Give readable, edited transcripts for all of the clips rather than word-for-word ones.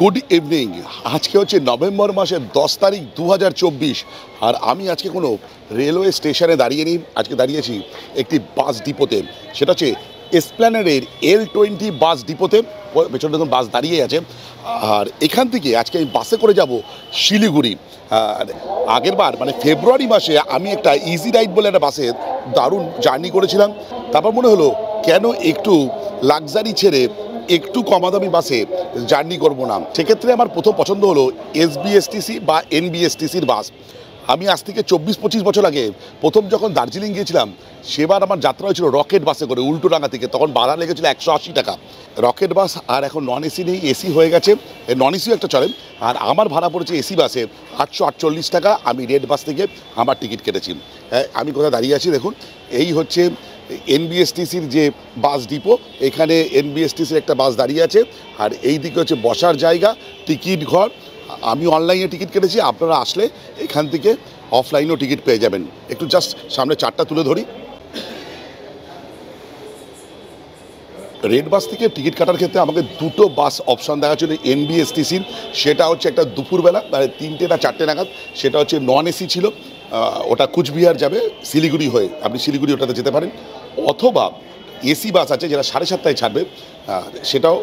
Good evening. আজকে হচ্ছে November মাসের 10 তারিখ 2024। আর আমি আজকে কোনো রেলওয়ে স্টেশনে দাঁড়িয়ে নিই, আজকে দাঁড়িয়েছি একটি বাস ডিপোতে। সেটা হচ্ছে এসপ্ল্যানেডের L20 বাস ডিপোতে। পেছনে দেখুন বাস দাঁড়িয়ে আছে। আর এখান থেকে আজকে আমি বাসে করে যাব শিলিগুড়ি। আর আগের বার মানে ফেব্রুয়ারি মাসে আমি একটা ইজি রাইড বলে একটা বাসে দারুণ জার্নি করেছিলাম। তারপর মনে হলো কেন একটু লাক্সারি ছেড়ে একটু কমাদামি বাসে জার্নি করবো না। সেক্ষেত্রে আমার প্রথম পছন্দ হলো SBSTC বা NBSTCর বাস। আমি আজ থেকে 24-25 বছর আগে প্রথম যখন দার্জিলিং গিয়েছিলাম, সেবার আমার যাত্রা হয়েছিল রকেট বাসে করে উল্টোডাঙ্গা থেকে। তখন ভাড়া লেগেছিল 180 টাকা। রকেট বাস আর এখন নন এসি নেই, এসি হয়ে গেছে, নন এসিও একটা চলে। আর আমার ভাড়া পড়েছে এসি বাসে 848 টাকা। আমি রেড বাস থেকে আমার টিকিট কেটেছি। আমি কোথায় দাঁড়িয়ে আছি দেখুন, এই হচ্ছে NBSTCর যে বাস ডিপো। এখানে NBSTCর একটা বাস দাঁড়িয়ে আছে। আর এই দিকে হচ্ছে বসার জায়গা, টিকিট ঘর। আমি অনলাইনে টিকিট কেটেছি, আপনারা আসলে এখান থেকে অফলাইনেও টিকিট পেয়ে যাবেন। একটু জাস্ট সামনে চারটা তুলে ধরি। রেড বাস থেকে টিকিট কাটার ক্ষেত্রে আমাকে দুটো বাস অপশান দেখা ছিল NBSTCর। সেটা হচ্ছে একটা দুপুরবেলা মানে 3টে না 4টে নাগাদ, সেটা হচ্ছে নন এসি ছিল। ওটা কুচবিহার যাবে শিলিগুড়ি হয়ে, আপনি শিলিগুড়ি ওটাতে যেতে পারেন। অথবা এসি বাস আছে যেটা 7:30টায় ছাড়বে, সেটাও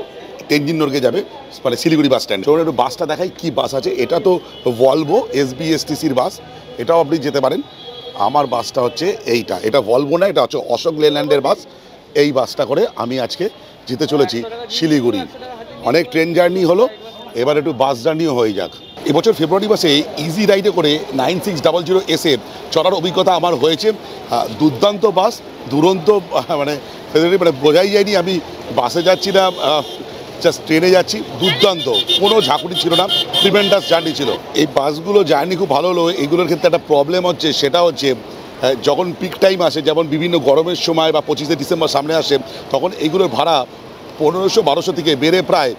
তেনজিং নর্গে যাবে মানে শিলিগুড়ি বাস স্ট্যান্ড। একটু বাসটা দেখাই কী বাস আছে। এটা তো ভলভো SBSTCর বাস, এটাও আপনি যেতে পারেন। আমার বাসটা হচ্ছে এইটা, এটা ভলভো না, এটা হচ্ছে অশোক লেল্যান্ডের বাস। এই বাসটা করে আমি আজকে যেতে চলেছি শিলিগুড়ি। অনেক ট্রেন জার্নি হলো, এবার একটু বাস জার্নিও হয়ে যাক। এবছর ফেব্রুয়ারি মাসে ইজি রাইডে করে 9600 এর চড়ার অভিজ্ঞতা আমার হয়েছে। দুর্দান্ত বাস, দুরন্ত, মানে বোঝাই যায়নি আমি বাসে যাচ্ছি না, জাস্ট ট্রেনে যাচ্ছি। দুর্দান্ত, কোনো ঝাঁকুনি ছিল না, ট্রিমেন্ডাস জার্নি ছিল। এই বাসগুলো জার্নি খুব ভালো হলো। এইগুলোর ক্ষেত্রে একটা প্রবলেম হচ্ছে, সেটা হচ্ছে যখন পিক টাইম আসে, যেমন বিভিন্ন গরমের সময় বা 25শে ডিসেম্বর সামনে আসে, তখন এইগুলোর ভাড়া 1500-1200 থেকে বেড়ে প্রায়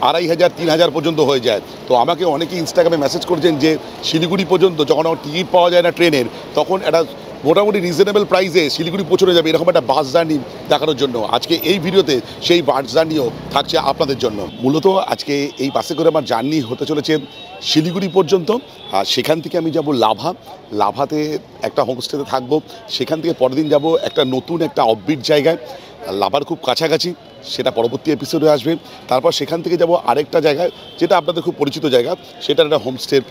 2500-3000 পর্যন্ত হয়ে যায়। তো আমাকে অনেকে ইনস্টাগ্রামে মেসেজ করছেন যে শিলিগুড়ি পর্যন্ত যখন আমার টিকিট পাওয়া যায় না ট্রেনের, তখন একটা মোটামুটি রিজনেবল প্রাইসে শিলিগুড়ি পৌঁছানো যাবে, এরকম একটা বাস জার্নি দেখানোর জন্য আজকে এই ভিডিওতে সেই বাস জার্নিও থাকছে আপনাদের জন্য। মূলত আজকে এই বাসে করে আমার জার্নি হতে চলেছে শিলিগুড়ি পর্যন্ত। আর সেখান থেকে আমি যাব লাভাতে একটা হোমস্টেতে থাকবো। সেখান থেকে পরের দিন যাব একটা নতুন একটা অফবিট জায়গায়, লাভার খুব কাছাকাছি, সেটা পরবর্তী এপিসোডে আসবে। তারপর সেখান থেকে যাব আরেকটা জায়গায়, যেটা আপনাদের খুব পরিচিত জায়গা, সেটার একটা হোমস্টের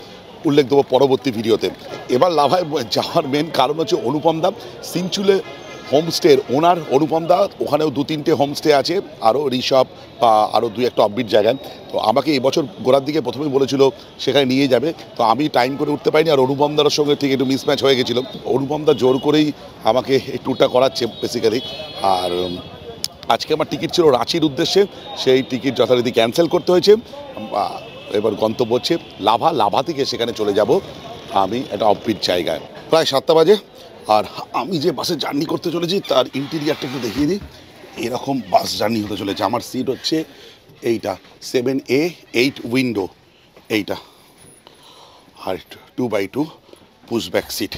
উল্লেখ দেবো পরবর্তী ভিডিওতে। এবার লাভায় যাওয়ার মেন কারণ হচ্ছে অনুপম দা, সিনচুলে হোমস্টের ওনার অনুপম দা। ওখানেও 2-3টে হোমস্টে আছে, আরও ঋষভ বা আরও 2-1টা অফবিট জায়গায়। তো আমাকে এবছর গোড়ার দিকে প্রথমেই বলেছিল সেখানে নিয়ে যাবে, তো আমি টাইম করে উঠতে পারিনি। আর অনুপম দার সঙ্গে ঠিক একটু মিসম্যাচ হয়ে গেছিলো। অনুপম দা জোর করেই আমাকে এই ট্যুরটা করাচ্ছে বেসিক্যালি। আর আজকে আমার টিকিট ছিল রাঁচির উদ্দেশ্যে, সেই টিকিট যথারীতি ক্যান্সেল করতে হয়েছে। এবার গন্তব্য হচ্ছে লাভা থেকে সেখানে চলে যাব আমি একটা অফবিট জায়গায়। প্রায় 7টা বাজে। আর আমি যে বাসে জার্নি করতে চলেছি তার ইন্টেরিয়ারটা একটু দেখিয়ে দিই। এরকম বাস জার্নি হতে চলেছে। আমার সিট হচ্ছে এইটা 7A 8 উইন্ডো এইটা, আর 2x2 পুশব্যাক সিট।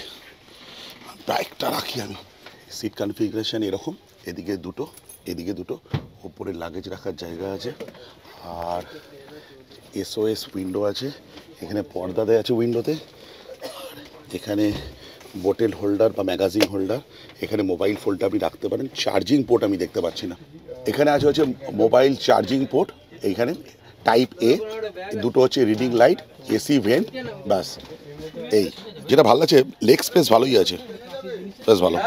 বাইকটা রাখি আমি, সিট কনফিগারেশন এরকম, এদিকে দুটো, ওপরে লাগেজ রাখার জায়গা আছে। আর SOS উইন্ডো আছে, এখানে পর্দা দেওয়া আছে উইন্ডোতে। আর এখানে বোটেল হোল্ডার বা ম্যাগাজিন হোল্ডার, এখানে মোবাইল ফোনটা আপনি রাখতে পারেন। চার্জিং পোর্ট আমি দেখতে পাচ্ছি না, এখানে আছে হচ্ছে মোবাইল চার্জিং পোর্ট। এইখানে টাইপ A, দুটো হচ্ছে রিডিং লাইট, AC ভেন্ট, ব্যাস। এই যেটা ভালো আছে, লেগ স্পেস ভালোই আছে, বেশ ভালো।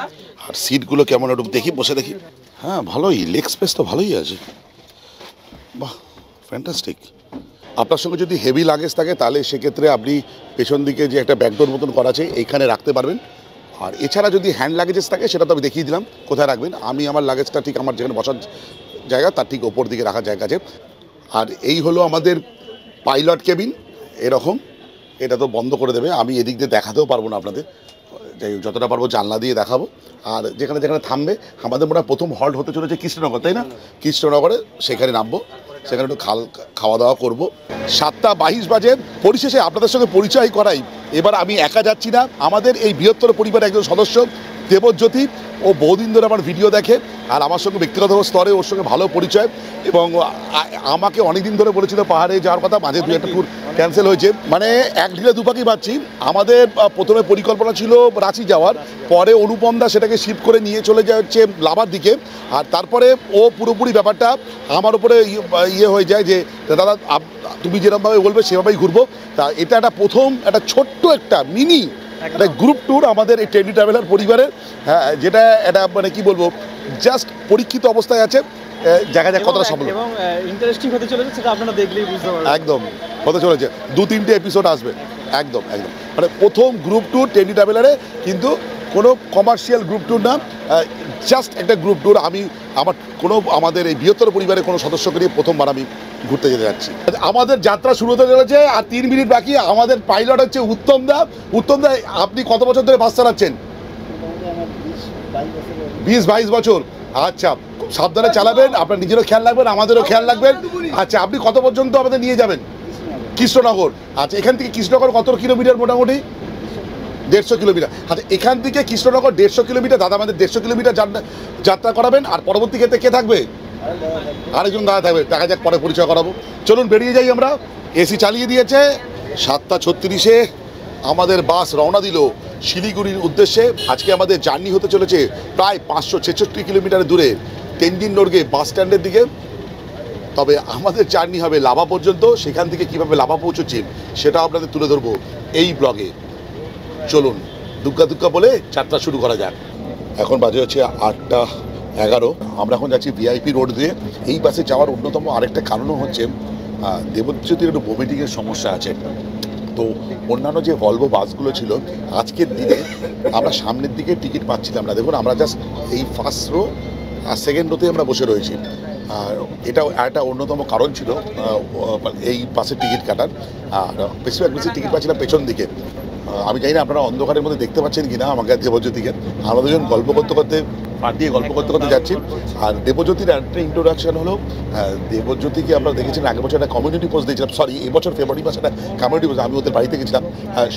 আর সিটগুলো কেমন একটু দেখি, বসে দেখি। হ্যাঁ ভালোই, লেগ স্পেস তো ভালোই আছে, বাহ ফ্যান্টাস্টিক। আপনার সঙ্গে যদি হেভি লাগেজ থাকে তাহলে সেক্ষেত্রে আপনি পেছন দিকে যে একটা ব্যাকডোর মতন করা আছে এইখানে রাখতে পারবেন। আর এছাড়া যদি হ্যান্ড লাগেজেস থাকে সেটা তো আমি দেখিয়ে দিলাম কোথায় রাখবেন। আমি আমার লাগেজটা ঠিক আমার যেখানে বসার জায়গা তার ঠিক ওপর দিকে রাখার জায়গা আছে। আর এই হলো আমাদের পাইলট কেবিন, এরকম। এটা তো বন্ধ করে দেবে, আমি এদিক দিয়ে দেখাতেও পারবো না আপনাদের, যাই যতটা পারবো জানলা দিয়ে দেখাবো। আর যেখানে যেখানে থামবে, আমাদের মনে হয় প্রথম হল্ট হতে চলেছে কৃষ্ণনগর, তাই না? কৃষ্ণনগরে সেখানে নামবো, সেখানে একটু খাওয়া দাওয়া করবো। 7:22 বাজে। পরিশেষে আপনাদের সঙ্গে পরিচয় করাই, এবার আমি একা যাচ্ছি না, আমাদের এই বৃহত্তর পরিবারের একজন সদস্য দেবজ্যোতি, ও বহুদিন ধরে আমার ভিডিও দেখে আর আমার সঙ্গে ব্যক্তিগত স্তরে ওর সঙ্গে ভালো পরিচয়, এবং আমাকে অনেক দিন ধরে বলেছিল পাহাড়ে যাওয়ার কথা, মাঝে দু একটা ট্যুর ক্যান্সেল হয়েছে। মানে এক ঢিলে দুপাকি পাচ্ছি। আমাদের প্রথমে পরিকল্পনা ছিল রাঁচি যাওয়ার, পরে অনুপম দা সেটাকে শিফট করে নিয়ে চলে যায় হচ্ছে লাভার দিকে, আর তারপরে ও পুরোপুরি ব্যাপারটা আমার উপরে ইয়ে হয়ে যায় যে দাদা তুমি যেরকমভাবে বলবে সেভাবেই ঘুরবো। তা এটা একটা প্রথম একটা ছোট্ট একটা মিনি একটা গ্রুপ ট্যুর আমাদের এই ট্রেন্ডি ট্রাভেলার পরিবারের, হ্যাঁ, যেটা এটা মানে কি বলবো জাস্ট পরীক্ষিত অবস্থায় আছে, দেখা যাক কতটা সফল এবং ইন্টারেস্টিং হতে চলেছে, সেটা আপনারা দেখলেই বুঝতে পারবেন। একদম হতে চলেছে, 2-3টে এপিসোড আসবে, একদম একদম মানে প্রথম গ্রুপ ট্যুর ট্রেন্ডি ট্রাভেলারে, কিন্তু কোনো কমার্শিয়াল গ্রুপ ট্যুর না, জাস্ট একটা গ্রুপ ট্যুর। আমি আমাদের এই বৃহত্তর পরিবারের কোনো সদস্যকে নিয়ে প্রথমবার আমি ঘুরতে যেতে যাচ্ছি। আমাদের যাত্রা শুরু হতে চলেছে, আর 3 মিনিট বাকি। আমাদের পাইলট হচ্ছে উত্তম দা। উত্তম দা, আপনি কত বছর ধরে বাস চালাচ্ছেন? 20-22 বছর। আচ্ছা, খুব সাবধানে চালাবেন, আপনার নিজেরও খেয়াল রাখবেন, আমাদেরও খেয়াল রাখবেন। আচ্ছা, আপনি কত পর্যন্ত আমাদের নিয়ে যাবেন? কৃষ্ণনগর। আচ্ছা, এখান থেকে কৃষ্ণনগর কত কিলোমিটার? মোটামুটি 150 কিলোমিটার। আচ্ছা, এখান থেকে কৃষ্ণনগর 150 কিলোমিটার। দাদা আমাদের 150 কিলোমিটার যাত্রা করাবেন, আর পরবর্তী ক্ষেত্রে কে থাকবে? আরেকজন দাদা থাকবে, দেখা যাক পরে পরিচয় করাবো। চলুন বেরিয়ে যাই আমরা। এসি চালিয়ে দিয়েছে। 7:36-এ আমাদের বাস রওনা দিল শিলিগুড়ির উদ্দেশ্যে। আজকে আমাদের জার্নি হতে চলেছে প্রায় 566 কিলোমিটার দূরে তেনজিং নোরগে বাস স্ট্যান্ডের দিকে। তবে আমাদের জার্নি হবে লাভা পর্যন্ত। সেখান থেকে কীভাবে লাভা পৌঁছচ্ছি সেটা আপনাদের তুলে ধরবো এই ব্লগে। চলুন দুগ্গা দুগ্গা বলে যাত্রা শুরু করা যাক। এখন বাজে হচ্ছে 8:11। আমরা এখন যাচ্ছি ভিআইপি রোড দিয়ে। এই বাসে যাওয়ার অন্যতম আরেকটা কারণও হচ্ছে দেবজ্যোতির একটু ভমিটিংয়ের সমস্যা আছে। তো অন্যান্য যে ভলভো বাসগুলো ছিল, আজকের দিনে আমরা সামনের দিকে টিকিট পাচ্ছিলাম না। দেখুন, আমরা জাস্ট এই ফার্স্ট রো আর সেকেন্ড রোতে আমরা বসে রয়েছি। আর এটাও একটা অন্যতম কারণ ছিল এই বাসের টিকিট কাটার। আর বেশিরভাগ বেশি টিকিট পাচ্ছিলাম পেছন দিকে। আমি জানি না আপনারা অন্ধকারের মধ্যে দেখতে পাচ্ছেন কিনা আমাকে দেবজ্যোতিকে। আমরা দুজন গল্প করতে করতে গল্প করতে করতে যাচ্ছি। আর দেবজ্যোতির একটা ইন্ট্রোডাকশন হলো, দেবজ্যোতিকে আমরা দেখেছিলাম আগের বছর একটা কমিউনিটি পোস্ট দিয়েছিলাম, সরি এবছর ফেব্রুয়ারি মাসে একটা কমিউনিটি পোস্ট। আমি ওদের বাড়িতে গেছিলাম।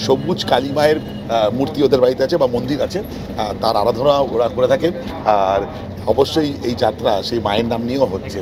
সবুজ কালী মায়ের মূর্তি ওদের বাড়িতে আছে বা মন্দির আছে, তার আরাধনা ওরা করে থাকেন। আর অবশ্যই এই যাত্রা সেই মায়ের নাম নিয়েও হচ্ছে।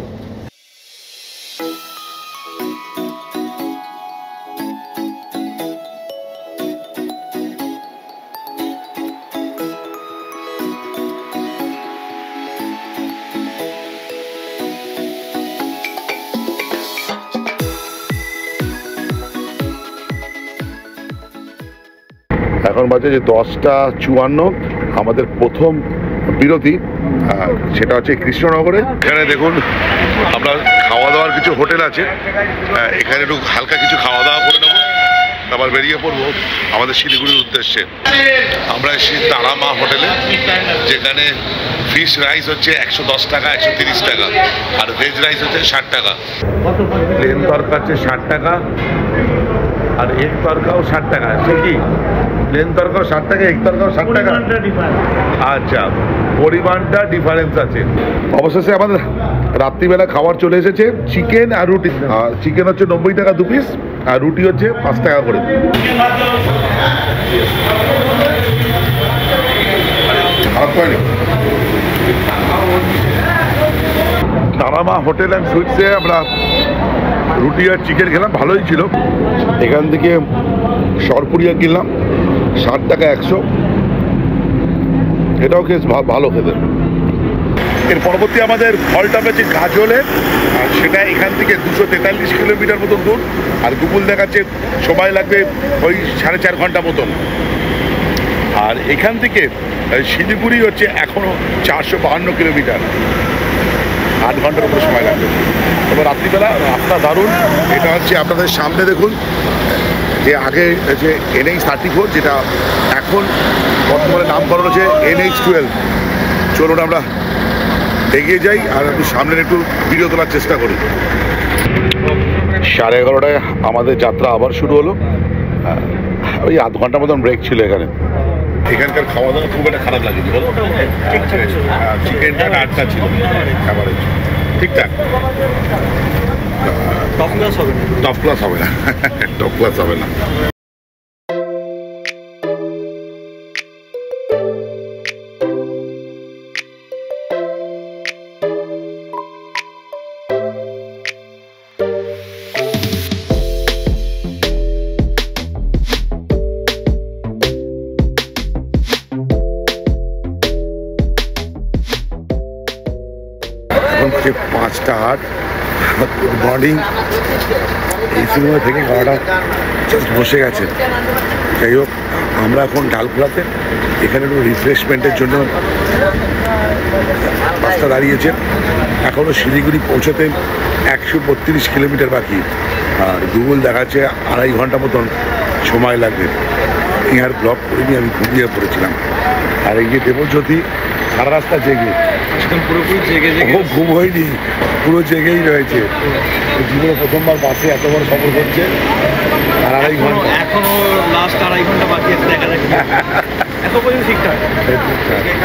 এখন বাজে যে 10:54। আমাদের প্রথম বিরতি সেটা হচ্ছে কৃষ্ণনগরে। এখানে দেখুন আমরা খাওয়া দাওয়ার কিছু হোটেল আছে, এখানে একটু হালকা কিছু খাওয়া দাওয়া করে নেবো, আবার বেরিয়ে পড়বো আমাদের শিলিগুড়ির উদ্দেশ্যে। আমরা এসেছি তারা মা হোটেলে, যেখানে ফিশ রাইস হচ্ছে 110 টাকা, 130 টাকা, আর ভেজ রাইস হচ্ছে 60 টাকা। প্লেন তরকা হচ্ছে 60 টাকা, আর এগ তরকাও 60 টাকা। সে কি প্লেন তরকাও 60 টাকা, এগ তরকাও 60 টাকা? আচ্ছা, পরিমাণটা ডিফারেন্স আছে। অবশেষে আমাদের রাত্রিবেলা খাবার চলে এসেছে, চিকেন আর রুটি। চিকেন হচ্ছে 90 টাকা 2 পিস, আর রুটি হচ্ছে 5 টাকা করে। খারাপ হয়নি। তারামা হোটেল অ্যান্ড সুইটসে আমরা রুটি আর চিকেন খেলাম, ভালোই ছিল। এখান থেকে সরপুরিয়া কিনলাম 60 টাকা 100, এটাও বেশ ভালো খেতে। এর পরবর্তী আমাদের ফলটা পেয়েছি গাজলে, আর সেটা এখান থেকে 243 কিলোমিটার মতন দূর। আর গুগল দেখাচ্ছে সময় লাগবে ওই 4.5 ঘন্টা মতন। আর এখান থেকে শিলিগুড়ি হচ্ছে এখনও 452 কিলোমিটার, 8 ঘন্টার উপরে সময় লাগবে। তবে রাত্রিবেলা রাস্তা দারুণ। এটা হচ্ছে আপনাদের সামনে দেখুন, যে আগে যে NH-34, যেটা এখন বর্তমানে নামকরণ হচ্ছে NH-12। চলুন আমরা এগিয়ে যাই আর একটু সামনের একটু ভিডিও তোলার চেষ্টা করি। 11:30টায় আমাদের যাত্রা আবার শুরু হলো। ওই 8 ঘন্টার মতন ব্রেক ছিল এখানে। এখানকার খাওয়া দাওয়া খুব একটা খারাপ লাগেনি, বলো? চিকেনটা আটটা ছিল, অ্যাভারেজ ঠিকঠাক। টপ ক্লাস হবে না, টপ ক্লাস হবে না। সুপ্রভাত, গুড মর্নিং। এই সিনেমা থেকে গাড়িটা জাস্ট বসে গেছে। যাই হোক, আমরা এখন ডালখোলাতে, এখানে একটু রিফ্রেশমেন্টের জন্য রাস্তা দাঁড়িয়েছে। এখনও শিলিগুড়ি পৌঁছতে 132 কিলোমিটার বাকি, আর গুগল দেখাচ্ছে 2.5 ঘন্টা মতন সময় লাগবে। আমি আর ব্লক করিনি, আমি ঘুমিয়ে পড়েছিলাম। আর এই যে দেবজ্যোতি সারা রাস্তা জেগে, পুরোপুরি জেগে ও ঘুম হয়নি, পুরো জেগেই রয়েছে। জীবনে প্রথমবার বাসে এত বড় সফর করছে। আর 2.5 ঘন্টা এখনো লাস্ট 2.5 ঘন্টা বাকি আছে, দেখা যাক। এত পর্যন্ত ঠিকঠাক।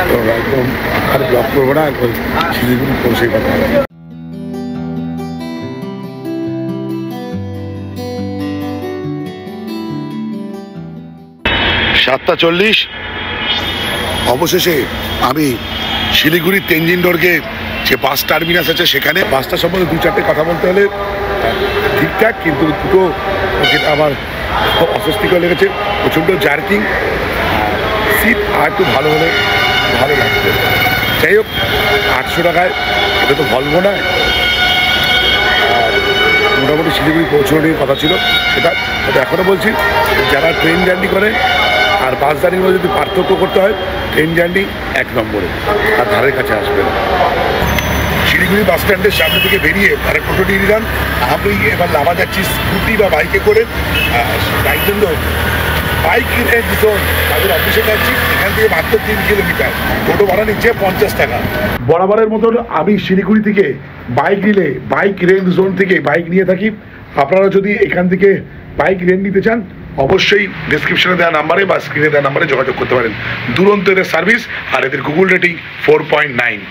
তো একদম আর ব্লক করবো না, শিলিগুড়ি পৌঁছে কথা হবে। 7:40 অবশেষে আমি শিলিগুড়ি তেনজিং নর্গে যে বাস টার্মিনাস আছে সেখানে। বাসটা সম্বন্ধে 2-4টে কথা বলতে হলে ঠিকঠাক, কিন্তু দুটো যেটা আমার খুব অস্বস্তিকর লেগেছে, প্রচণ্ড জার্কিং, সিট আর একটু ভালো হলে ভালো লাগবে। যাই হোক, 800 টাকায় এটা তো ভলভো নয়। আর মোটামুটি শিলিগুড়ি পৌঁছানোর কথা ছিল সেটা। তবে এখনও বলছি, যারা ট্রেন জার্নি করে আর বাস জার্নির মধ্যে যদি পার্থক্য করতে হয়, ট্রেন জার্নি 1 নম্বরে, আর ধারের কাছে আসবে না। শিলিগুড়ি বাস স্ট্যান্ডের সামনে থেকে বেরিয়ে আর টোটো নিয়ে নিলাম। আমি এবার লাভা যাচ্ছি স্কুটি বা বাইকে করে। তাই জন্য বাইক রেন্ট জোন তাদের অফিসে যাচ্ছি, এখান থেকে মাত্র 3 কিলোমিটার। টোটো ভাড়া নিচ্ছে 50 টাকা। বরাবরের মতন আমি শিলিগুড়ি থেকে বাইক নিলে বাইক রেন্ট জোন থেকে বাইক নিয়ে থাকি। আপনারা যদি এখান থেকে বাইক রেন্ট নিতে চান, অবশ্যই ডেসক্রিপশনে দেওয়া নাম্বারে বা স্ক্রিনে দেওয়া নাম্বারে যোগাযোগ করতে পারেন। দুরন্ত এদের সার্ভিস, আর এদের গুগল রেটিং 4.9।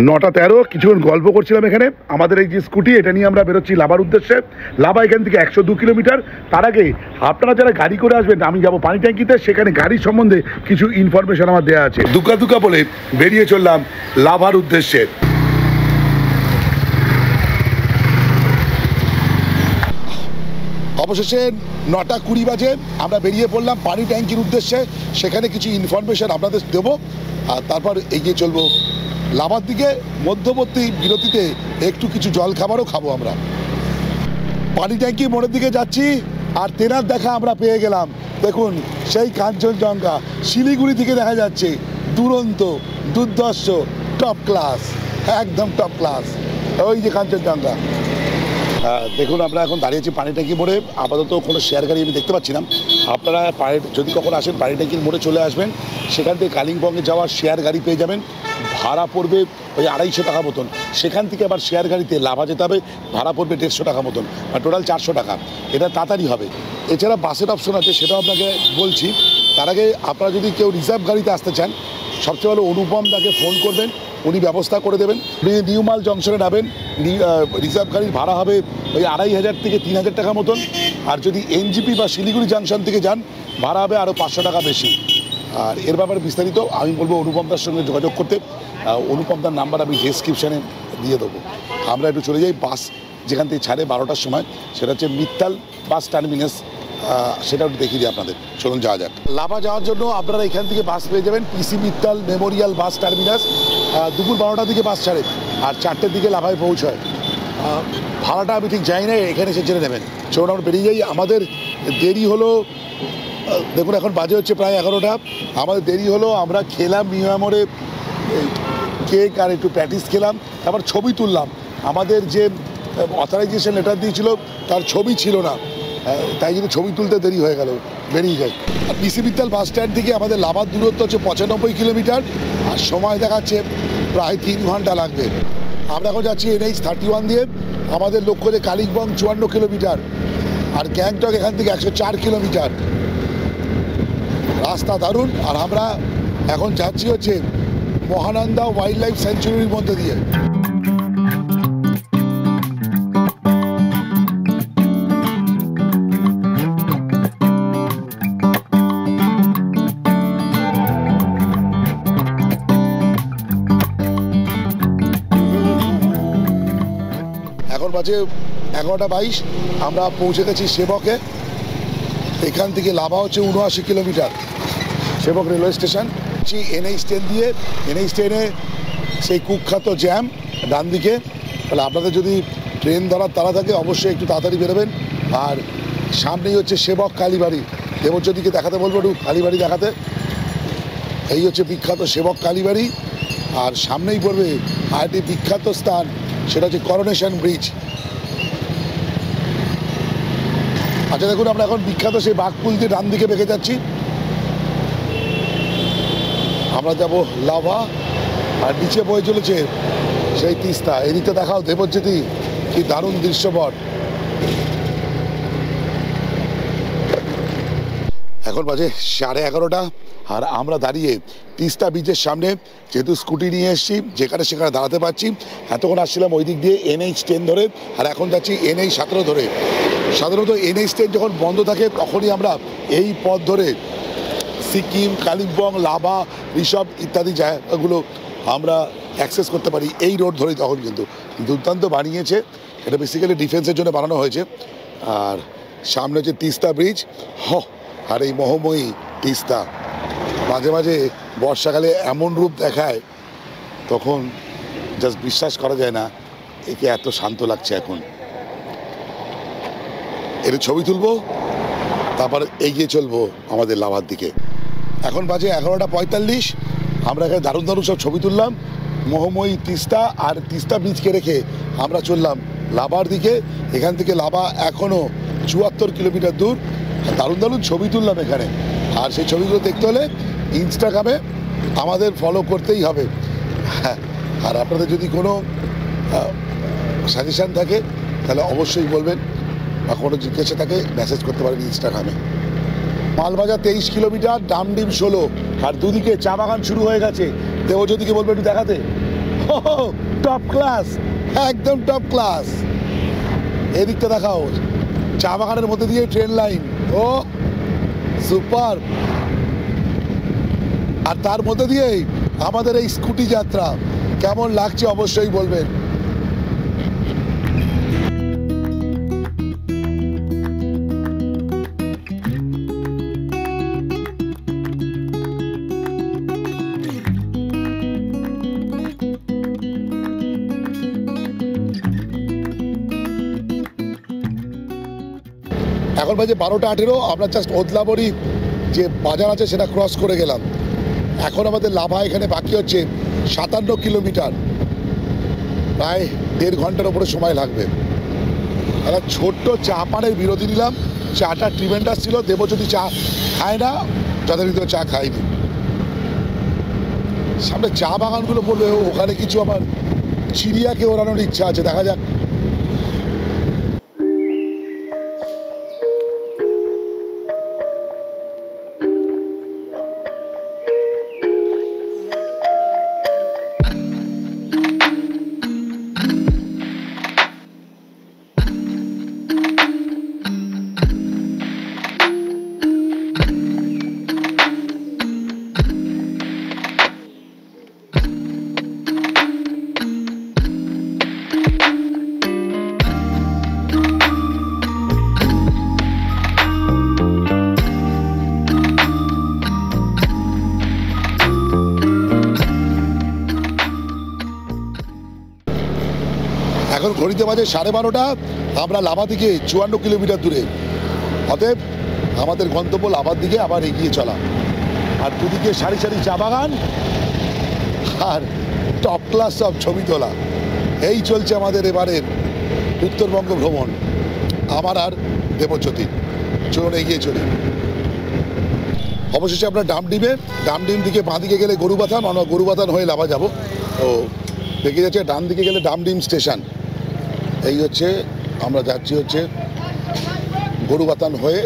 9:13 কিছুক্ষণ গল্প করছিলাম এখানে। আমাদের এই যে স্কুটি, এটা নিয়ে আমরা বেরোচ্ছি লাভার উদ্দেশ্যে। লাভা এখান থেকে 102 কিলোমিটার। তার আগে আপনারা যারা গাড়ি করে আসবেন, আমি যাব পানি ট্যাঙ্কিতে, সেখানে গাড়ির সম্বন্ধে কিছু ইনফরমেশন আমার দেওয়া আছে। দুকা দুকা বলে বেরিয়ে চললাম লাভার উদ্দেশ্যে। অবশেষে 9:20 বাজে আমরা বেরিয়ে পড়লাম পানি ট্যাঙ্কির উদ্দেশ্যে। সেখানে কিছু ইনফরমেশন আপনাদের দেবো, আর তারপর এগিয়ে চলবো লাভার দিকে। মধ্যবর্তী বিরতিতে একটু কিছু জল খাবারও খাবো আমরা। পানি ট্যাঙ্কি মোড়ের দিকে যাচ্ছি, আর তেনার দেখা আমরা পেয়ে গেলাম। দেখুন, সেই কাঞ্চনজঙ্ঘা শিলিগুড়ি থেকে দেখা যাচ্ছে। দুরন্ত, দুর্ধর্ষ, টপ ক্লাস, একদম টপ ক্লাস। ওই যে কাঞ্চনজঙ্ঘা। দেখুন, আমরা এখন দাঁড়িয়েছি পানি ট্যাঙ্কি মোড়ে। আপাতত কোনো শেয়ার গাড়ি আমি দেখতে পাচ্ছি না। আপনারা যদি কখন আসেন পানি ট্যাঙ্কির মোড়ে চলে আসবেন, সেখান থেকে কালিম্পংয়ে যাওয়ার শেয়ার গাড়ি পেয়ে যাবেন। ভাড়া পড়বে ওই 250 টাকা মতন। সেখান থেকে আবার শেয়ার গাড়িতে লাভা যেতে হবে, ভাড়া পড়বে 150 টাকা মতন, আর টোটাল 400 টাকা। এটা তাড়াতাড়ি হবে। এছাড়া বাসের অপশন আছে, সেটাও আপনাকে বলছি। তার আগে আপনারা যদি কেউ রিজার্ভ গাড়িতে আসতে চান, সবচেয়ে ভালো অনুপম দাকে ফোন করবেন, উনি ব্যবস্থা করে দেবেন। নিউ মাল জংশনে নামেন, রিজার্ভ গাড়ির ভাড়া হবে ওই 2500 থেকে 3000 টাকা মতন। আর যদি এনজিপি বা শিলিগুড়ি জাংশন থেকে যান, ভাড়া হবে আরও 500 টাকা বেশি। আর এর ব্যাপারে বিস্তারিত আমি বলবো অনুপমদার সঙ্গে যোগাযোগ করতে। অনুপমদার নাম্বার আমি ডেসক্রিপশানে দিয়ে দেবো। আমরা একটু চলে যাই বাস যেখান থেকে ছাড়ে 12টার সময়, সেটা হচ্ছে মিত্তাল বাস টার্মিনাস। সেটা একটু দেখিয়ে দিই আপনাদের। চলুন যাওয়া যাক। লাভা যাওয়ার জন্য আপনারা এখান থেকে বাস পেয়ে যাবেন পিসি মিত্তাল মেমোরিয়াল বাস টার্মিনাস। দুপুর 12টার দিকে বাস ছাড়ে, আর 4টের দিকে লাভায় পৌঁছায়। ভাড়াটা আমি ঠিক যাই না, এখানে এসে জেনে নেবেন। চলুন আমরা বেরিয়ে যাই। আমাদের দেরি হলো, দেখুন এখন বাজে হচ্ছে প্রায় 11টা। আমাদের দেরি হলো। আমরা খেলাম মিয়ামোরে কেক আর একটু প্যাটিস খেলাম, তারপর ছবি তুললাম। আমাদের যে অথরাইজেশন লেটার দিয়েছিল তার ছবি ছিল না, তাই জন্য ছবি তুলতে দেরি হয়ে গেল, বেরিয়ে যায়। আর পিসি বিদ্যাল বাস স্ট্যান্ড থেকে আমাদের লাভার দূরত্ব হচ্ছে 95 কিলোমিটার, আর সময় দেখাচ্ছে প্রায় 3 ঘন্টা লাগবে। আমরা এখন যাচ্ছি NH 31 দিয়ে। আমাদের লক্ষ্য যে কালিম্পং 54 কিলোমিটার, আর গ্যাংটক এখান থেকে 104 কিলোমিটার। রাস্তা দারুণ। আর আমরা এখন যাচ্ছি হচ্ছে মহানন্দা ওয়াইল্ড লাইফ স্যাঞ্চুরির মধ্যে দিয়ে। এখন বাজে 11:22। আমরা পৌঁছে গেছি সেবকে। এখান থেকে লাভা হচ্ছে 79 কিলোমিটার, সেবক রেলওয়ে স্টেশন। NH 10 দিয়ে, NH 10-এ সেই কুখ্যাত জ্যাম ডান দিকে তাহলে আপনাদের যদি ট্রেন ধরার তাড়া থাকে অবশ্যই একটু তাড়াতাড়ি বেরোবেন। আর সামনেই হচ্ছে সেবক কালীবাড়ি, দেবজ্যোতিকে দেখাতে বলবো একটু কালীবাড়ি দেখাতে। এই হচ্ছে বিখ্যাত সেবক কালীবাড়ি, আর সামনেই পড়বে আরেকটি বিখ্যাত স্থান, সেটা হচ্ছে করোনেশন ব্রিজ। আচ্ছা দেখুন, আমরা এখন বিখ্যাত সেই বাঘপুল দিয়ে ডান দিকে বেঁকে যাচ্ছি। আমরা যাব লাভা, আর নিচে বয়ে চলেছে সেই তিস্তা। এদিকে দেখাও দেবজ্যোতি, কি দারুণ দৃশ্যপট। এখন বাজে 11:30, আর আমরা দাঁড়িয়ে তিস্তা ব্রিজের সামনে। যেহেতু স্কুটি নিয়ে এসেছি, যেখানে সেখানে দাঁড়াতে পারছি। এতক্ষণ আসছিলাম ওই দিক দিয়ে NH10 ধরে, আর এখন যাচ্ছি NH17 ধরে। সাধারণত NH10 যখন বন্ধ থাকে তখনই আমরা এই পথ ধরে সিকিম, কালিম্পং, লাভা, ঋষভ ইত্যাদি জায়গাগুলো আমরা অ্যাক্সেস করতে পারি এই রোড ধরেই। তখন কিন্তু দুর্দান্ত বানিয়েছে, এটা বেসিক্যালি ডিফেন্সের জন্য বানানো হয়েছে। আর সামনে হচ্ছে তিস্তা ব্রিজ, আর এই মোহময়ী তিস্তা মাঝে মাঝে বর্ষাকালে এমন রূপ দেখায়, তখন জাস্ট বিশ্বাস করা যায় না একে এত শান্ত লাগছে। এখন এর ছবি তুলবো, তারপর এগিয়ে চলবো আমাদের লাভার দিকে। এখন বাজে 11:45, আমরা এখানে দারুণ দারুণ সব ছবি তুললাম মোহময়ী তিস্তা আর তিস্তা ব্রিজকে রেখে। আমরা চললাম লাভার দিকে। এখান থেকে লাভা এখনও 74 কিলোমিটার দূর। দারুণ দারুণ ছবি তুললাম এখানে, আর সেই ছবিগুলো দেখতে হলে ইনস্টাগ্রামে আমাদের ফলো করতেই হবে। আর আপনাদের যদি কোনো সাজেশান থাকে তাহলে অবশ্যই বলবেন, বা কোনো জিজ্ঞাসা থাকে মেসেজ করতে পারেন ইনস্টাগ্রামে। মালবাজার 23 কিলোমিটার, ডামডিম 16, আর দুদিকে চা বাগান শুরু হয়ে গেছে। দেবজ্যোতিকে বলবে একটু দেখাতে। টপ ক্লাস, একদম টপ ক্লাস। এদিকটা দেখাও, চা বাগানের মধ্যে দিয়ে ট্রেন লাইন। ও সুপার। আর তার মধ্যে দিয়েই আমাদের এই স্কুটি যাত্রা কেমন লাগছে অবশ্যই বলবেন। এখন বাজে 12:18, আমরা জাস্ট ওদলাবড়ি যে বাজার আছে সেটা ক্রস করে গেলাম। এখন আমাদের লাভা এখানে বাকি হচ্ছে 57 কিলোমিটার, প্রায় 1.5 ঘন্টার ওপরে সময় লাগবে। একটা ছোট্ট চা পানের বিরতি নিলাম, চাটা ট্রিমেন্ডাস ছিল। দেবজ্যোতি চা খায় না, যথারীতি চা খায়নি। সামনে চা বাগানগুলো পড়বে, ওখানে কিছু আমার চিড়িয়াকে ওড়ানোর ইচ্ছা আছে, দেখা যাক। এখন ঘড়িতে বাজে 12:30, আমরা লাভা থেকে 54 কিলোমিটার দূরে। অতএব আমাদের গন্তব্য লাভার দিকে আবার এগিয়ে চলা। আর দুদিকে সারি সারি চা বাগান আর টপ ক্লাস সব ছবি তোলা। এই চলছে আমাদের এবারের উত্তরবঙ্গ ভ্রমণ, আমার আর দেবজ্যোতি। চলুন এগিয়ে চলি। অবশেষে আমরা ডামডিম দিকে বাঁ দিকে গেলে গরুবাথান, আমরা গরুবাথান হয়ে লাভা যাব। তো দেখে যাচ্ছে ডান দিকে গেলে ডামডিম স্টেশন। এই হচ্ছে আমরা যাচ্ছি হচ্ছে গরুবাথান হয়ে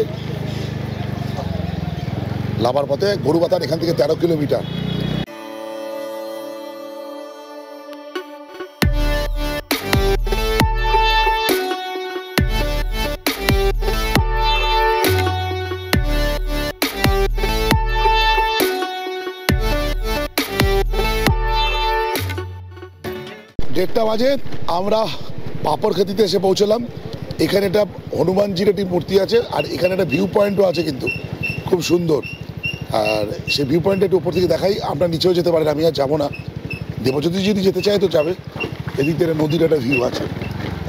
লাভার পথে। গরুবাথান এখান থেকে 13 কিলোমিটার। দেড়টা বাজে আমরা পাপড়খাতিতে এসে পৌঁছলাম। এখানে একটা হনুমানজির একটি মূর্তি আছে, আর এখানে একটা ভিউ পয়েন্টও আছে কিন্তু খুব সুন্দর। আর সেই ভিউ পয়েন্টটা একটু উপর থেকে দেখাই। আমরা নিচেও যেতে পারেন, আমি আর যাবো না। দেবজ্যোতি যদি যেতে চায় তো যাবে। এদিক থেকে নদীর একটা ভিউ আছে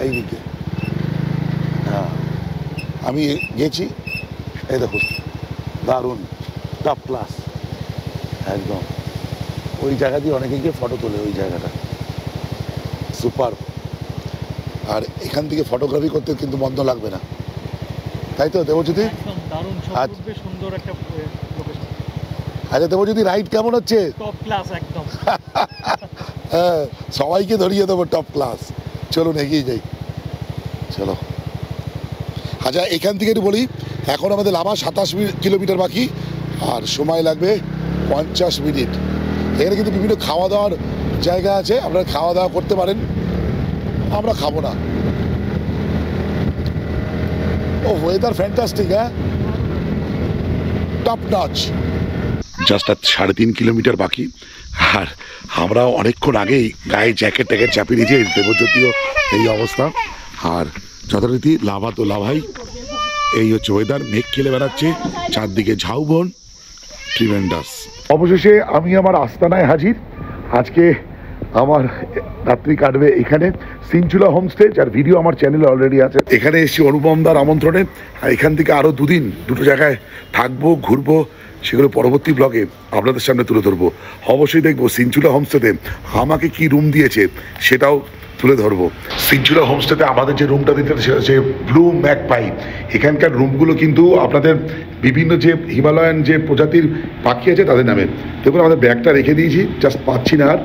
এই দিকে। হ্যাঁ আমি গেছি, এই দেখুন দারুণ টপ ক্লাস একদম। ওই জায়গা দিয়ে অনেকে গিয়ে ফটো তোলে, ওই জায়গাটা সুপার। আর এখান থেকে ফটোগ্রাফি করতে কিন্তু বন্ধ লাগবে না, তাই তো দেবজ্যোতি? একদম দারুণ সবুজ সুন্দর একটা লোকেশন। আচ্ছা দেবজ্যোতি, রাইড কেমন হচ্ছে? টপ ক্লাস একদম। হ্যাঁ সবাইকে ধরিয়ে দেবো টপ ক্লাস। চলুন এগিয়ে যাই, চলো। আচ্ছা এখান থেকে একটু বলি, এখন আমাদের লাভা 27 কিলোমিটার বাকি, আর সময় লাগবে 50 মিনিট। এখানে কিন্তু বিভিন্ন খাওয়া দাওয়ার জায়গা আছে, আপনারা খাওয়া দাওয়া করতে পারেন। আমরা খাবো না। ও ওয়েদার ফ্যান্টাস্টিক, হ্যাঁ টপ নচ। জাস্ট আর 3.5 কিলোমিটার বাকি, আর আমরা অনেকক্ষণ আগেই গায়ে জ্যাকেট ট্যাকেট চাপিয়ে দিয়েছি। দেবজ্যোতিও এই অবস্থা, আর যথারীতি লাভা তো লাভাই। এই হচ্ছে ওয়েদার, মেঘ খেলে বেড়াচ্ছে, চারদিকে ঝাউবন, ট্রিমেন্ডাস। অবশেষে আমি আমার আস্তানায় হাজির। আজকে আমার রাত্রি কাটবে এখানে সিনচুলা হোমস্টে, যার ভিডিও আমার চ্যানেলে অলরেডি আছে। এখানে এসেছি অনুপমদার আমন্ত্রণে, আর এখান থেকে আরও 2 দিন দুটো জায়গায় থাকবো, ঘুরবো, সেগুলো পরবর্তী ব্লগে আপনাদের সামনে তুলে ধরবো। অবশ্যই দেখবো সিনচুলা হোমস্টেতে আমাকে কি রুম দিয়েছে সেটাও তুলে ধরবো। সিনচুলা হোমস্টেতে আমাদের যে রুমটা দিতে সেটা হচ্ছে ব্লু ম্যাকপাই। এখানকার রুমগুলো কিন্তু আপনাদের বিভিন্ন যে হিমালয়ান যে প্রজাতির পাখি আছে তাদের নামে। দেখুন আমাদের ব্যাগটা রেখে দিয়েছি, জাস্ট পাচ্ছি না আর।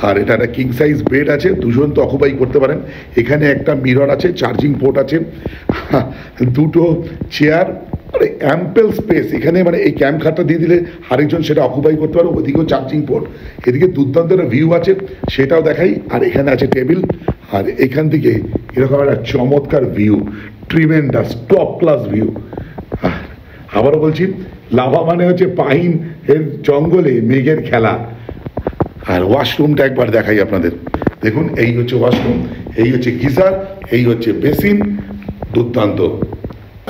আর এটা একটা কিং সাইজ বেড আছে, 2 জন তো অকুপাই করতে পারেন। এখানে একটা মিরর আছে, চার্জিং পোর্ট আছে, 2টো চেয়ার, আরে অ্যাম্পেল স্পেস এখানে। মানে এই ক্যাম্প খাটটা দিয়ে দিলে আরেকজন সেটা অকুপাই করতে পারো। ওদিকেও চার্জিং পোর্ট, এদিকে দুর্দান্ত একটা ভিউ আছে, সেটাও দেখাই। আর এখানে আছে টেবিল, আর এখান থেকে এরকম একটা চমৎকার view, tremendous top class view. আবারও বলছি, লাভা মানে হচ্ছে পাইন এর জঙ্গলে মেঘের খেলা। আর ওয়াশরুমটা একবার দেখাই আপনাদের। দেখুন এই হচ্ছে ওয়াশরুম, এই হচ্ছে গিজার, এই হচ্ছে বেসিন, দুর্দান্ত।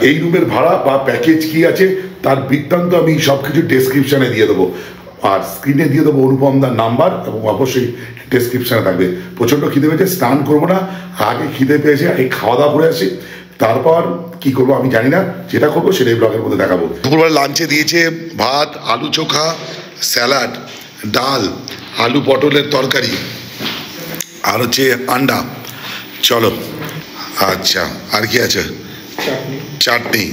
এই রুমের ভাড়া বা প্যাকেজ কি আছে তার বৃত্তান্ত আমি সব কিছু ডেসক্রিপশানে দিয়ে দেবো, আর স্ক্রিনে দিয়ে দেবো অনুপমদার নাম্বার, এবং অবশ্যই ডেসক্রিপশানে থাকবে। প্রচণ্ড খিদে পেয়েছে, স্নান করবো না, আগে খিদে পেয়েছে এই খাওয়া দাওয়া করে আসি, তারপর কি করবো আমি জানি না। যেটা করবো সেটাই ব্লগের মধ্যে দেখাবো। দুপুরবেলা লাঞ্চে দিয়েছে ভাত, আলু চোখা, স্যালাড, ডাল, আলু পটলের তরকারি, আর হচ্ছে আন্ডা। চলো, আচ্ছা আর কি আছে? চাটনি।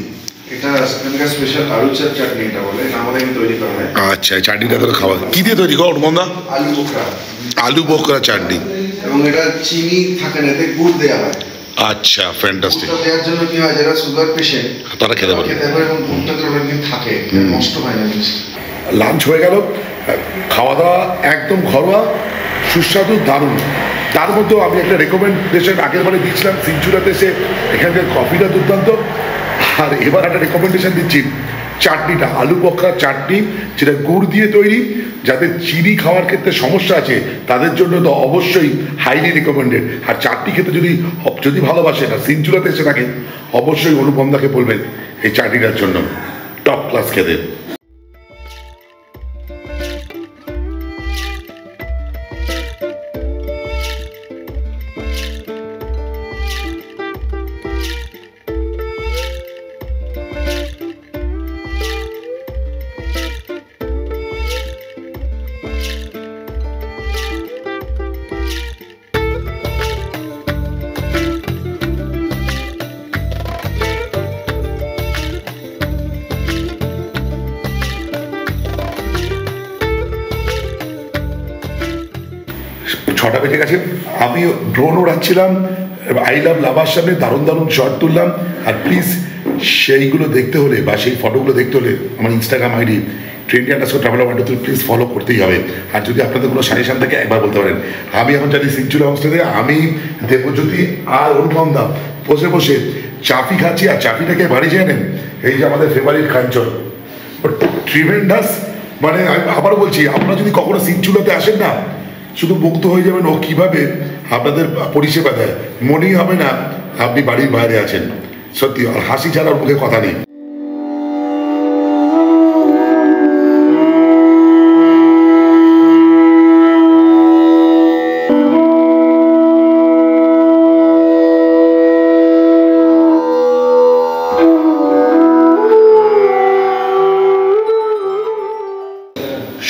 এটা সেখানকার স্পেশাল আলু চাটনি, এটা বলে এটা আমাদের তৈরি করা হয়। আচ্ছা চাটনিটা তো খাওয়া কি দিয়ে তৈরি করো বন্ধা? আলু বোখরা। আলু বোখরা চাটনি, এবং এটা চিনি থাকে না, এতে গুড় দেওয়া হয়। আচ্ছা ফ্যান্টাস্টিক। গুড়টা দেওয়ার জন্য কি হয়, যারা সুগার পেশেন্ট তারা খেতে পারে, এবং গুড়টাতে অনেকদিন থাকে, নষ্ট হয় না জিনিসটা। লাঞ্চ হয়ে গেল, খাওয়া দাওয়া একদম ঘরোয়া, সুস্বাদু, দারুণ। তার মধ্যেও আমি একটা রেকমেন্ডেশন আগের বারে দিচ্ছিলাম সিনচুলাতে এসে, এখানকার কফিটা দুর্দান্ত। আর এবার একটা রেকমেন্ডেশন দিচ্ছি, চাটনিটা আলু বখরা চাটনি, যেটা গুড় দিয়ে তৈরি। যাদের চিনি খাওয়ার ক্ষেত্রে সমস্যা আছে তাদের জন্য তো অবশ্যই হাইলি রেকমেন্ডেড। আর চাটনি খেতে যদি ভালোবাসেন আর সিনচুলাতে এসে থাকেন, অবশ্যই অনুপমদাকে বলবেন এই চাটনিটার জন্য, টপ ক্লাস খেতে। ছটা বেজে গেছে, আমি ড্রোন ওড়াচ্ছিলাম আই লাভ লাভার সামনে, দারুণ দারুণ শট তুললাম। আর প্লিজ সেইগুলো দেখতে হলে বা সেই ফটোগুলো দেখতে হলে আমার Instagram ID trendy_traveler123 please follow করতেই হবে। আর যদি আপনাদের কোনো সাজেশন থাকে একবার বলতে পারেন। আমি এখন জানি সিনচুলা হোমস্টেতে আমি, দেবজ্যোতি আর অনুপমদা বসে বসে চাফি খাচ্ছি। আর চাফিটাকে বাড়ি যেয়ে নেন, এই যে আমাদের ফেভারিট কাঞ্চন, ট্রিমেন্ডাস। মানে আমি আবারও বলছি, আপনারা যদি কখনো সিনচুলাতে আসেন না, শুধু মুগ্ধ হয়ে যাবেন ও কীভাবে আপনাদের পরিষেবা দেয়। মনেই হবে না আপনি বাড়ির বাইরে আছেন, সত্যি। আর হাসি ছাড়া ওর মুখে কথা নেই।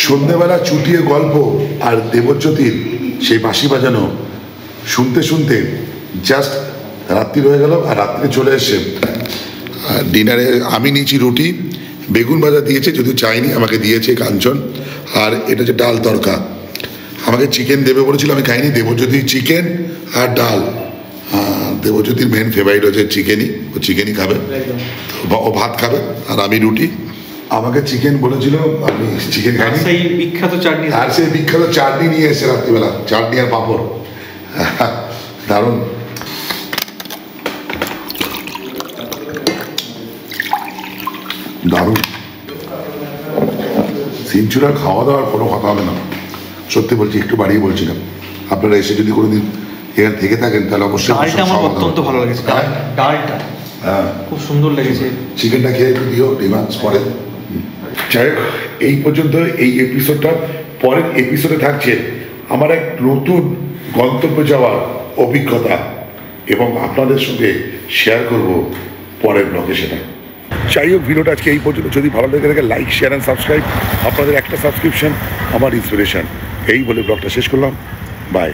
সন্ধ্যেবেলা চুটিয়ে গল্প আর দেবজ্যোতির সেই বাঁশি বাজানো শুনতে শুনতে জাস্ট রাত্রি হয়ে গেল। আর রাত্রে চলে এসে ডিনারে আমি নিয়েছি রুটি, বেগুন ভাজা দিয়েছে, যদিও চাইনি, আমাকে দিয়েছে কাঞ্চন। আর এটা হচ্ছে ডাল তরকা। আমাকে চিকেন দেবে বলেছিল, আমি খাইনি। দেবজ্যোতি চিকেন আর ডাল। দেবজ্যোতির মেন ফেভারিট হচ্ছে চিকেনই, ও চিকেনই খাবে, তো ও ভাত খাবে আর আমি রুটি। আমাকে চিকেন বলেছিল, আমি চিকেন খাইনি। সেই বিখ্যাত চাটনি, আর সেই বিখ্যাত চাটনি নিয়ে এসে রাত্রিবেলা, চাটনি আর পাঁপড়, দারুণ। দারুণ সিনচুরার খাওয়া দাওয়ার কোনো কথা হবে না, সত্যি বলছি, একটু বাড়িয়ে বলছিলাম। আপনারা এসে যদি কোনোদিন এখানে থেকে থাকেন তাহলে অবশ্যই। ডালটা আমার অত্যন্ত ভালো লেগেছে, ডালটা হ্যাঁ খুব সুন্দর লেগেছে। চিকেনটা খেয়ে একটু দিও ডিমান্ড পরে। যাই হোক, এই পর্যন্ত এই এপিসোডটা। পরের এপিসোডে থাকছে আমার এক নতুন গন্তব্যে যাওয়ার অভিজ্ঞতা, এবং আপনাদের সঙ্গে শেয়ার করব পরের ব্লগে সেটা। যাই হোক, ভিডিওটা আজকে এই পর্যন্ত। যদি ভালো লেগে থাকে লাইক, শেয়ার অ্যান্ড সাবস্ক্রাইব। আপনাদের একটা সাবস্ক্রিপশন আমার ইন্সপিরেশন। এই বলে ব্লগটা শেষ করলাম। বাই।